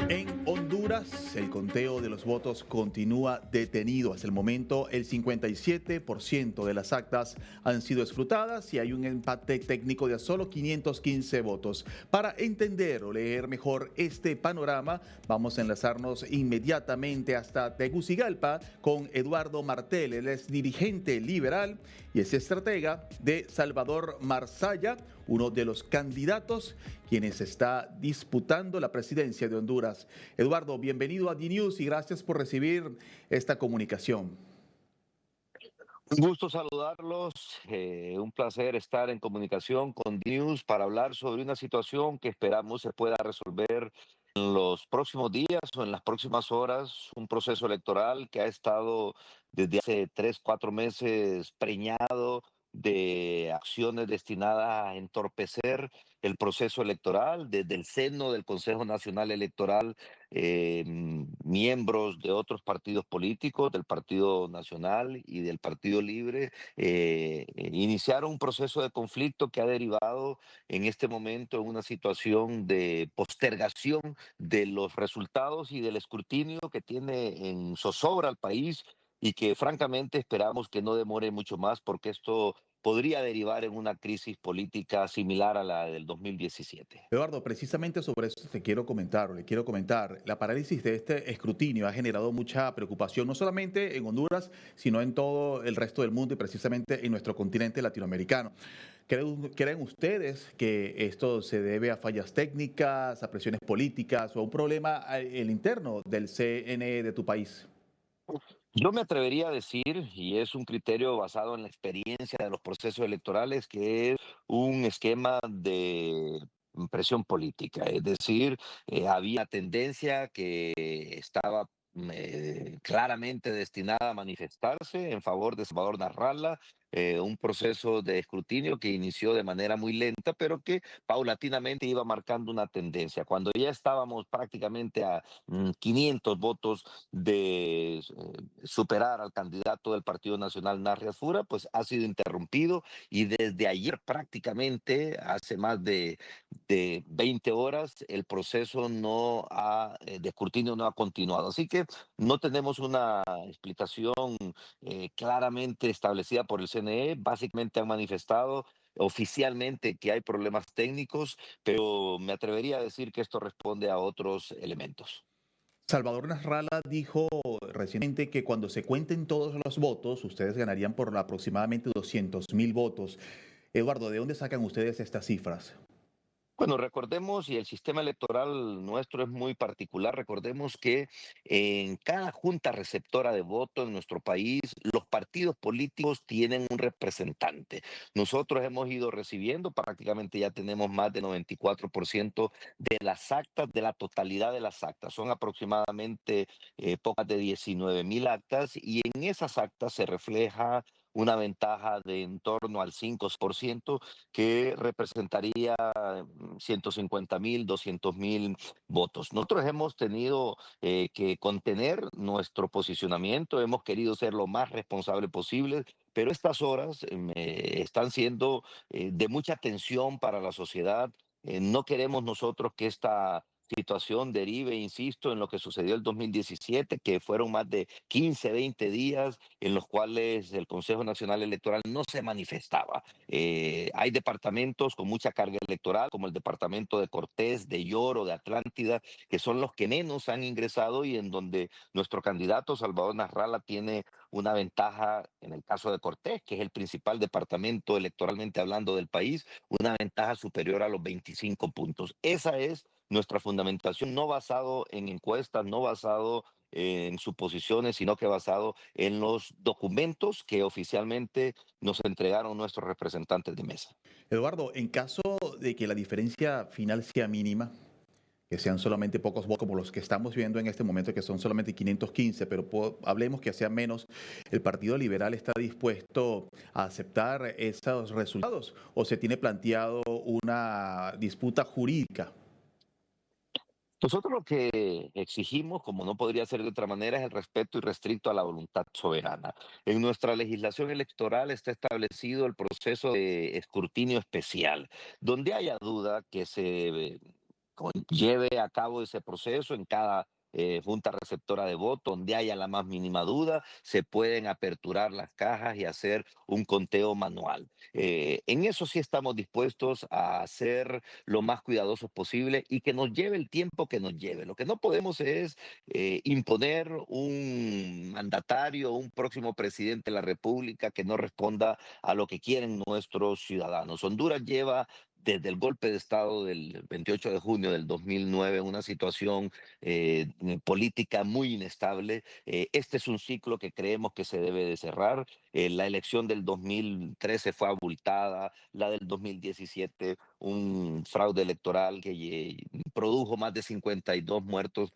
En Honduras, el conteo de los votos continúa detenido. Hasta el momento, el 57% de las actas han sido escrutadas y hay un empate técnico de solo 515 votos. Para entender o leer mejor este panorama, vamos a enlazarnos inmediatamente hasta Tegucigalpa con Eduardo Martel. Él es dirigente liberal y es estratega de Salvador Marsalla, uno de los candidatos quienes está disputando la presidencia de Honduras. Eduardo, bienvenido a D-News y gracias por recibir esta comunicación. Un gusto saludarlos, un placer estar en comunicación con News para hablar sobre una situación que esperamos se pueda resolver en los próximos días o en las próximas horas, un proceso electoral que ha estado desde hace 3, 4 meses preñado de acciones destinadas a entorpecer el proceso electoral. Desde el seno del Consejo Nacional Electoral, miembros de otros partidos políticos, del Partido Nacional y del Partido Libre, iniciaron un proceso de conflicto que ha derivado en este momento en una situación de postergación de los resultados y del escrutinio que tiene en zozobra al país y que francamente esperamos que no demore mucho más porque esto podría derivar en una crisis política similar a la del 2017. Eduardo, precisamente sobre eso te quiero comentar, o le quiero comentar. La parálisis de este escrutinio ha generado mucha preocupación, no solamente en Honduras, sino en todo el resto del mundo y precisamente en nuestro continente latinoamericano. ¿Creen ustedes que esto se debe a fallas técnicas, a presiones políticas o a un problema el interno del CNE de tu país? Yo me atrevería a decir, y es un criterio basado en la experiencia de los procesos electorales, que es un esquema de presión política. Es decir, había tendencia que estaba claramente destinada a manifestarse en favor de Salvador Narrala, un proceso de escrutinio que inició de manera muy lenta, pero que paulatinamente iba marcando una tendencia. Cuando ya estábamos prácticamente a 500 votos de superar al candidato del Partido Nacional, Narria Fura, pues ha sido interrumpido y desde ayer prácticamente, hace más de 20 horas, el proceso de escrutinio no ha continuado. Así que no tenemos una explicación claramente establecida por el CNE. Básicamente han manifestado oficialmente que hay problemas técnicos, pero me atrevería a decir que esto responde a otros elementos. Salvador Nasralla dijo recientemente que cuando se cuenten todos los votos, ustedes ganarían por aproximadamente 200.000 votos. Eduardo, ¿de dónde sacan ustedes estas cifras? Bueno, recordemos, y el sistema electoral nuestro es muy particular, recordemos que en cada junta receptora de voto en nuestro país, los partidos políticos tienen un representante. Nosotros hemos ido recibiendo, prácticamente ya tenemos más de 94% de las actas, de la totalidad de las actas. Son aproximadamente pocas de 19.000 actas y en esas actas se refleja una ventaja de en torno al 5% que representaría 150.000, 200.000 votos. Nosotros hemos tenido que contener nuestro posicionamiento, hemos querido ser lo más responsable posible, pero estas horas están siendo de mucha tensión para la sociedad. No queremos nosotros que esta situación derive, insisto, en lo que sucedió el 2017, que fueron más de 15, 20 días en los cuales el Consejo Nacional Electoral no se manifestaba. Hay departamentos con mucha carga electoral, como el departamento de Cortés, de Lloro, de Atlántida, que son los que menos han ingresado y en donde nuestro candidato Salvador Narrala tiene una ventaja, en el caso de Cortés, que es el principal departamento electoralmente hablando del país, una ventaja superior a los 25 puntos. Esa es nuestra fundamentación, no basado en encuestas, no basado en suposiciones, sino que basado en los documentos que oficialmente nos entregaron nuestros representantes de mesa. Eduardo, en caso de que la diferencia final sea mínima, que sean solamente pocos votos como los que estamos viendo en este momento, que son solamente 515, pero hablemos que sean menos, ¿el Partido Liberal está dispuesto a aceptar esos resultados o se tiene planteado una disputa jurídica? Nosotros lo que exigimos, como no podría ser de otra manera, es el respeto irrestricto a la voluntad soberana. En nuestra legislación electoral está establecido el proceso de escrutinio especial. Donde haya duda que se lleve a cabo ese proceso en cada junta receptora de voto, donde haya la más mínima duda, se pueden aperturar las cajas y hacer un conteo manual. En eso sí estamos dispuestos a ser lo más cuidadosos posible y que nos lleve el tiempo que nos lleve. Lo que no podemos es imponer un mandatario, un próximo presidente de la República que no responda a lo que quieren nuestros ciudadanos. Honduras lleva desde el golpe de Estado del 28 de junio del 2009 una situación política muy inestable. Este es un ciclo que creemos que se debe de cerrar. La elección del 2013 fue abultada, la del 2017 un fraude electoral que produjo más de 52 muertos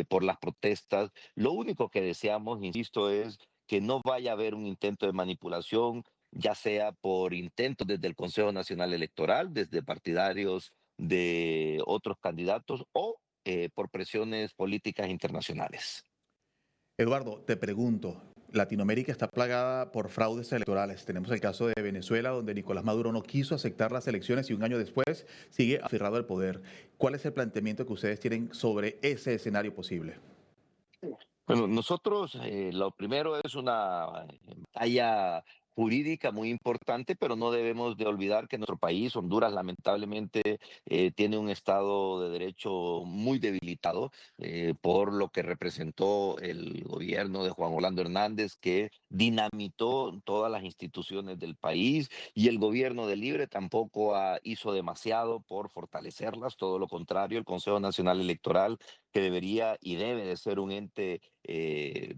por las protestas. Lo único que deseamos, insisto, es que no vaya a haber un intento de manipulación, ya sea por intentos desde el Consejo Nacional Electoral, desde partidarios de otros candidatos o por presiones políticas internacionales. Eduardo, te pregunto, Latinoamérica está plagada por fraudes electorales. Tenemos el caso de Venezuela, donde Nicolás Maduro no quiso aceptar las elecciones y un año después sigue aferrado al poder. ¿Cuál es el planteamiento que ustedes tienen sobre ese escenario posible? Bueno, nosotros lo primero es una batalla jurídica muy importante, pero no debemos de olvidar que nuestro país, Honduras, lamentablemente tiene un Estado de Derecho muy debilitado por lo que representó el gobierno de Juan Orlando Hernández, que dinamitó todas las instituciones del país y el gobierno de Libre tampoco hizo demasiado por fortalecerlas, todo lo contrario, el Consejo Nacional Electoral que debería y debe de ser un ente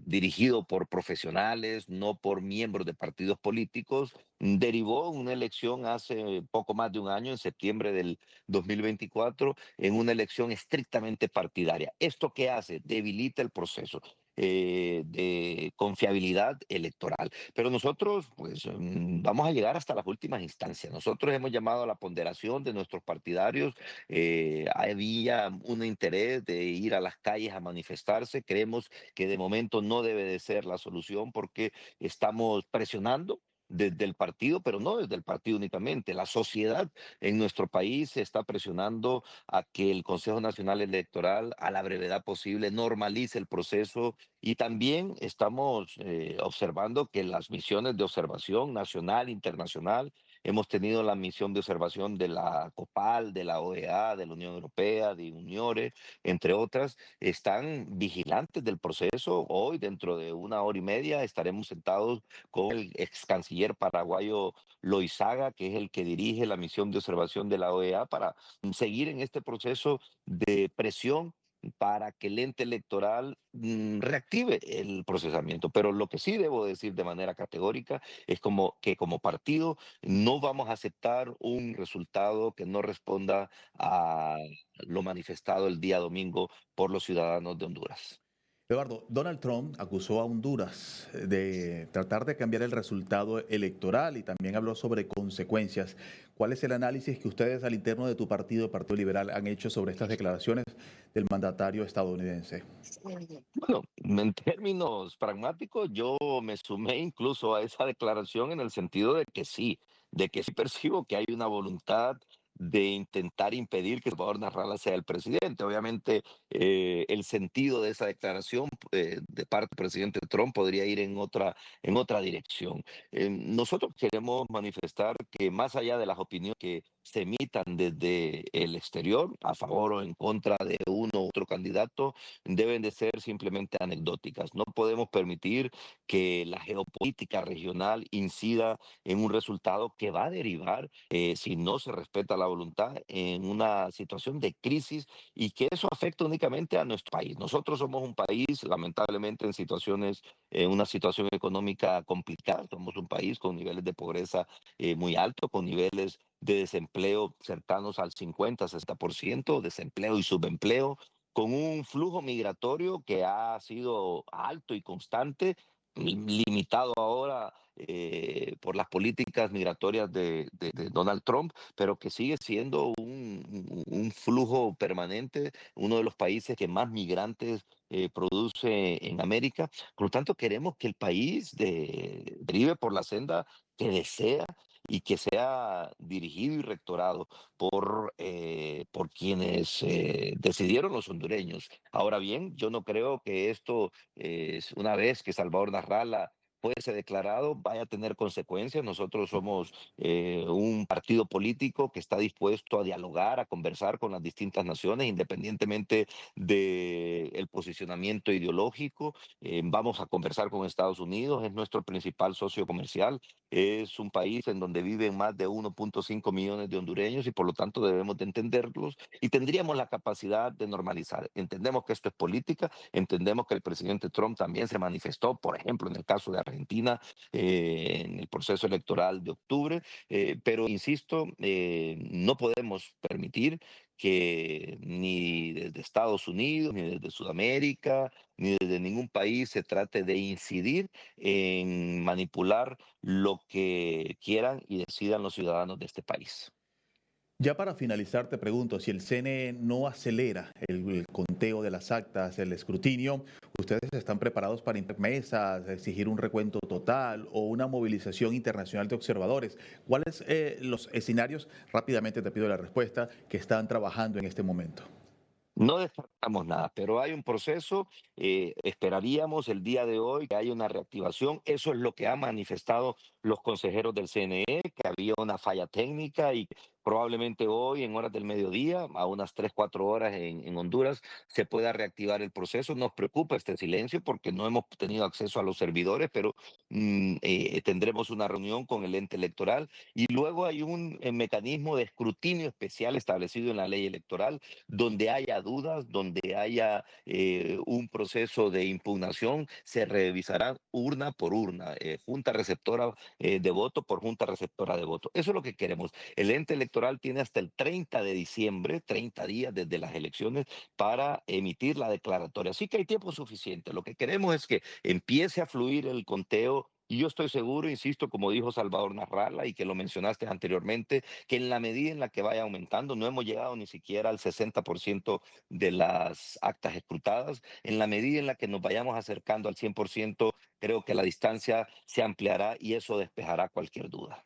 dirigido por profesionales, no por miembros de partidos políticos, derivó una elección hace poco más de un año, en septiembre del 2024, en una elección estrictamente partidaria. ¿Esto qué hace? Debilita el proceso. De confiabilidad electoral. Pero nosotros, pues, vamos a llegar hasta las últimas instancias. Nosotros hemos llamado a la ponderación de nuestros partidarios. Había un interés de ir a las calles a manifestarse. Creemos que de momento no debe de ser la solución porque estamos presionando desde el partido, pero no desde el partido únicamente. La sociedad en nuestro país se está presionando a que el Consejo Nacional Electoral, a la brevedad posible, normalice el proceso y también estamos observando que las misiones de observación nacional, internacional, hemos tenido la misión de observación de la COPAL, de la OEA, de la Unión Europea, de UNIORE, entre otras, están vigilantes del proceso. Hoy, dentro de una hora y media, estaremos sentados con el ex canciller paraguayo Loizaga, que es el que dirige la misión de observación de la OEA, para seguir en este proceso de presión para que el ente electoral reactive el procesamiento. Pero lo que sí debo decir de manera categórica es que como partido no vamos a aceptar un resultado que no responda a lo manifestado el día domingo por los ciudadanos de Honduras. Eduardo, Donald Trump acusó a Honduras de tratar de cambiar el resultado electoral y también habló sobre consecuencias. ¿Cuál es el análisis que ustedes al interno de tu partido, el Partido Liberal, han hecho sobre estas declaraciones del mandatario estadounidense? Bueno, en términos pragmáticos, yo me sumé incluso a esa declaración en el sentido de que sí percibo que hay una voluntad de intentar impedir que Salvador Narrala sea el presidente. Obviamente, el sentido de esa declaración de parte del presidente Trump podría ir en otra dirección. Nosotros queremos manifestar que más allá de las opiniones que se emitan desde el exterior, a favor o en contra de uno u otro candidato, deben de ser simplemente anecdóticas. No podemos permitir que la geopolítica regional incida en un resultado que va a derivar, si no se respeta la voluntad, en una situación de crisis y que eso afecta únicamente a nuestro país. Nosotros somos un país, lamentablemente, en una situación económica complicada. Somos un país con niveles de pobreza muy altos, con niveles de desempleo cercanos al 50-60%, desempleo y subempleo, con un flujo migratorio que ha sido alto y constante, limitado ahora por las políticas migratorias de Donald Trump, pero que sigue siendo un flujo permanente, uno de los países que más migrantes produce en América. Por lo tanto, queremos que el país derive por la senda que desea y que sea dirigido y rectorado por quienes decidieron los hondureños. Ahora bien, yo no creo que esto, una vez que Salvador Narrala fuese declarado, vaya a tener consecuencias. Nosotros somos un partido político que está dispuesto a dialogar, a conversar con las distintas naciones, independientemente del posicionamiento ideológico. Vamos a conversar con Estados Unidos, es nuestro principal socio comercial, es un país en donde viven más de 1.5 millones de hondureños y por lo tanto debemos de entenderlos y tendríamos la capacidad de normalizar. Entendemos que esto es política, entendemos que el presidente Trump también se manifestó, por ejemplo, en el caso de Argentina, en el proceso electoral de octubre, pero insisto, no podemos permitir que ni desde Estados Unidos, ni desde Sudamérica, ni desde ningún país se trate de incidir en manipular lo que quieran y decidan los ciudadanos de este país. Ya para finalizar, te pregunto, si el CNE no acelera el conteo de las actas, el escrutinio, ¿ustedes están preparados para mesas, exigir un recuento total o una movilización internacional de observadores? ¿Cuáles los escenarios, rápidamente te pido la respuesta, que están trabajando en este momento? No descartamos nada, pero hay un proceso. Esperaríamos el día de hoy que haya una reactivación. Eso es lo que han manifestado los consejeros del CNE, que había una falla técnica y probablemente hoy, en horas del mediodía, a unas 3, 4 horas en Honduras, se pueda reactivar el proceso. Nos preocupa este silencio porque no hemos tenido acceso a los servidores, pero tendremos una reunión con el ente electoral y luego hay un mecanismo de escrutinio especial establecido en la ley electoral donde haya dudas, donde haya un proceso de impugnación, se revisará urna por urna, junta receptora de voto por junta receptora de voto. Eso es lo que queremos. El ente electoral tiene hasta el 30 de diciembre, 30 días desde las elecciones, para emitir la declaratoria. Así que hay tiempo suficiente. Lo que queremos es que empiece a fluir el conteo. Y yo estoy seguro, insisto, como dijo Salvador Narrala y que lo mencionaste anteriormente, que en la medida en la que vaya aumentando, no hemos llegado ni siquiera al 60% de las actas escrutadas, en la medida en la que nos vayamos acercando al 100%, creo que la distancia se ampliará y eso despejará cualquier duda.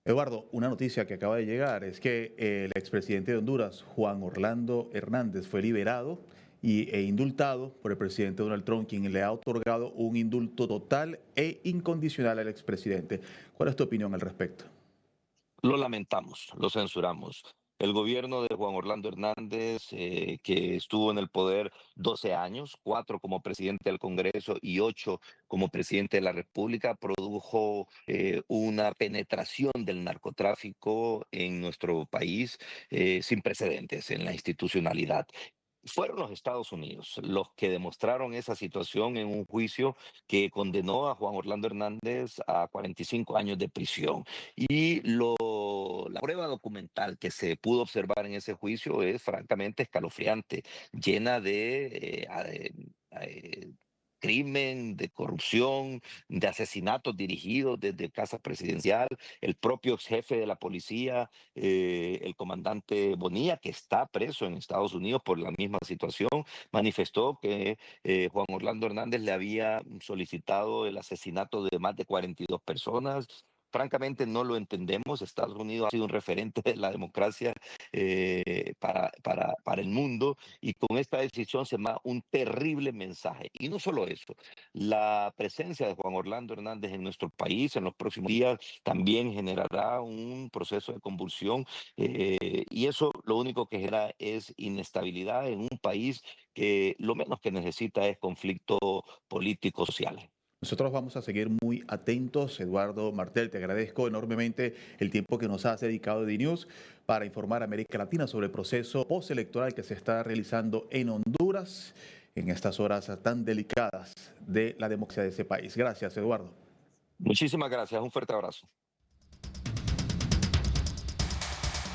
Eduardo, una noticia que acaba de llegar es que el expresidente de Honduras, Juan Orlando Hernández, fue liberado e indultado por el presidente Donald Trump, quien le ha otorgado un indulto total e incondicional al expresidente. ¿Cuál es tu opinión al respecto? Lo lamentamos, lo censuramos. El gobierno de Juan Orlando Hernández, que estuvo en el poder 12 años, 4 como presidente del Congreso y 8 como presidente de la República, produjo una penetración del narcotráfico en nuestro país sin precedentes en la institucionalidad. Fueron los Estados Unidos los que demostraron esa situación en un juicio que condenó a Juan Orlando Hernández a 45 años de prisión. Y la prueba documental que se pudo observar en ese juicio es francamente escalofriante, llena de crimen, de corrupción, de asesinatos dirigidos desde Casa Presidencial, el propio ex jefe de la policía, el comandante Bonilla, que está preso en Estados Unidos por la misma situación, manifestó que Juan Orlando Hernández le había solicitado el asesinato de más de 42 personas. Francamente no lo entendemos. Estados Unidos ha sido un referente de la democracia para el mundo y con esta decisión se manda un terrible mensaje. Y no solo eso, la presencia de Juan Orlando Hernández en nuestro país en los próximos días también generará un proceso de convulsión y eso lo único que genera es inestabilidad en un país que lo menos que necesita es conflicto político-social. Nosotros vamos a seguir muy atentos. Eduardo Martel, te agradezco enormemente el tiempo que nos has dedicado de News para informar a América Latina sobre el proceso postelectoral que se está realizando en Honduras en estas horas tan delicadas de la democracia de ese país. Gracias, Eduardo. Muchísimas gracias, un fuerte abrazo.